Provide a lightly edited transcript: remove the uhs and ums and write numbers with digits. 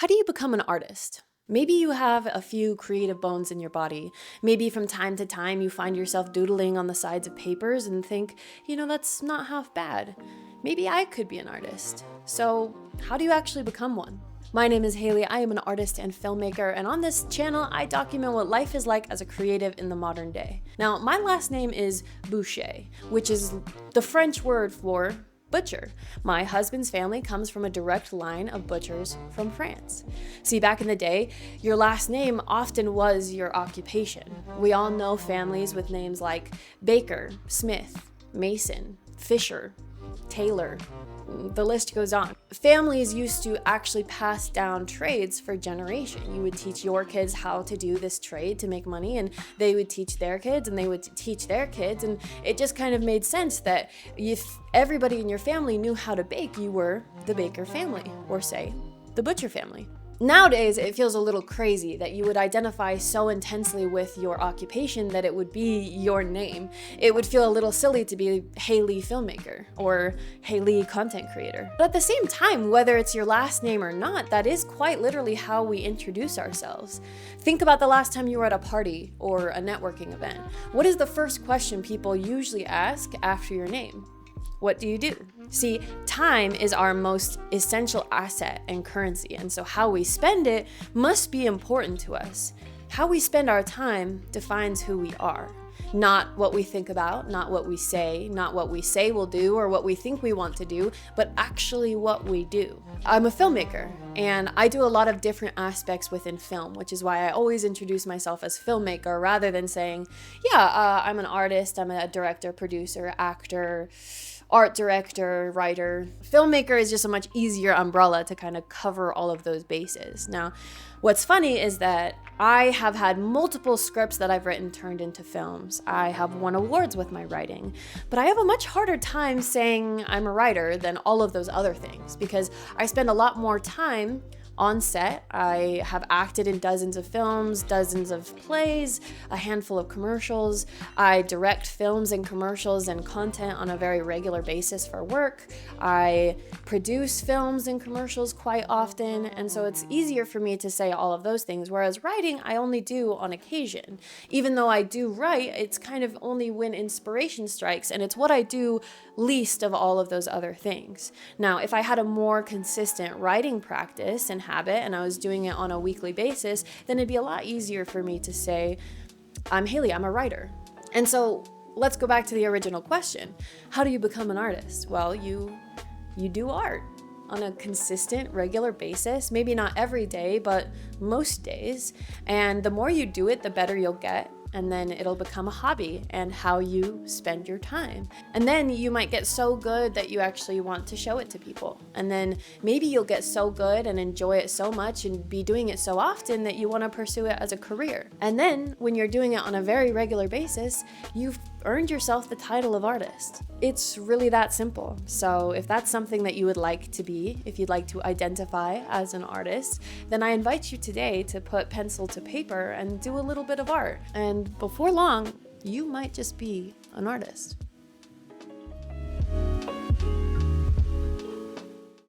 How do you become an artist? Maybe you have a few creative bones in your body. Maybe from time to time you find yourself doodling on the sides of papers and think, that's not half bad. Maybe I could be an artist. So, how do you actually become one? My name is Haley. I am an artist and filmmaker, and on this channel, I document what life is like as a creative in the modern day. Now, my last name is Boucher, which is the French word for butcher. My husband's family comes from a direct line of butchers from France. See, back in the day, your last name often was your occupation. We all know families with names like Baker, Smith, Mason, Fisher, Taylor. The list goes on. Families used to actually pass down trades for generation. You would teach your kids how to do this trade to make money, and they would teach their kids, and they would teach their kids, and it just kind of made sense that if everybody in your family knew how to bake, you were the Baker family, or say, the Butcher family. Nowadays, it feels a little crazy that you would identify so intensely with your occupation that it would be your name. It would feel a little silly to be Haley filmmaker or Haley content creator. But at the same time, whether it's your last name or not, that is quite literally how we introduce ourselves. Think about the last time you were at a party or a networking event. What is the first question people usually ask after your name? What do you do? See, time is our most essential asset and currency, and so how we spend it must be important to us. How we spend our time defines who we are. Not what we think about, not what we say, not what we say we'll do or what we think we want to do, but actually what we do. I'm a filmmaker, and I do a lot of different aspects within film, which is why I always introduce myself as filmmaker rather than saying, I'm an artist, I'm a director, producer, actor, art director, writer. Filmmaker is just a much easier umbrella to kind of cover all of those bases. Now, what's funny is that I have had multiple scripts that I've written turned into films. I have won awards with my writing, but I have a much harder time saying I'm a writer than all of those other things because I spend a lot more time on set. I have acted in dozens of films, dozens of plays, a handful of commercials. I direct films and commercials and content on a very regular basis for work. I produce films and commercials quite often, and so it's easier for me to say all of those things, whereas writing I only do on occasion. Even though I do write, it's kind of only when inspiration strikes, and it's what I do least of all of those other things. Now, if I had a more consistent writing practice and habit and I was doing it on a weekly basis, then it'd be a lot easier for me to say, I'm Haley, I'm a writer. And so let's go back to the original question. How do you become an artist? Well, you do art on a consistent, regular basis, maybe not every day, but most days. And the more you do it, the better you'll get. And then it'll become a hobby and how you spend your time. And then you might get so good that you actually want to show it to people. And then maybe you'll get so good and enjoy it so much and be doing it so often that you want to pursue it as a career. And then when you're doing it on a very regular basis, you've earned yourself the title of artist. It's really that simple. So if that's something that you would like to be, if you'd like to identify as an artist, then I invite you today to put pencil to paper and do a little bit of art. And before long, you might just be an artist.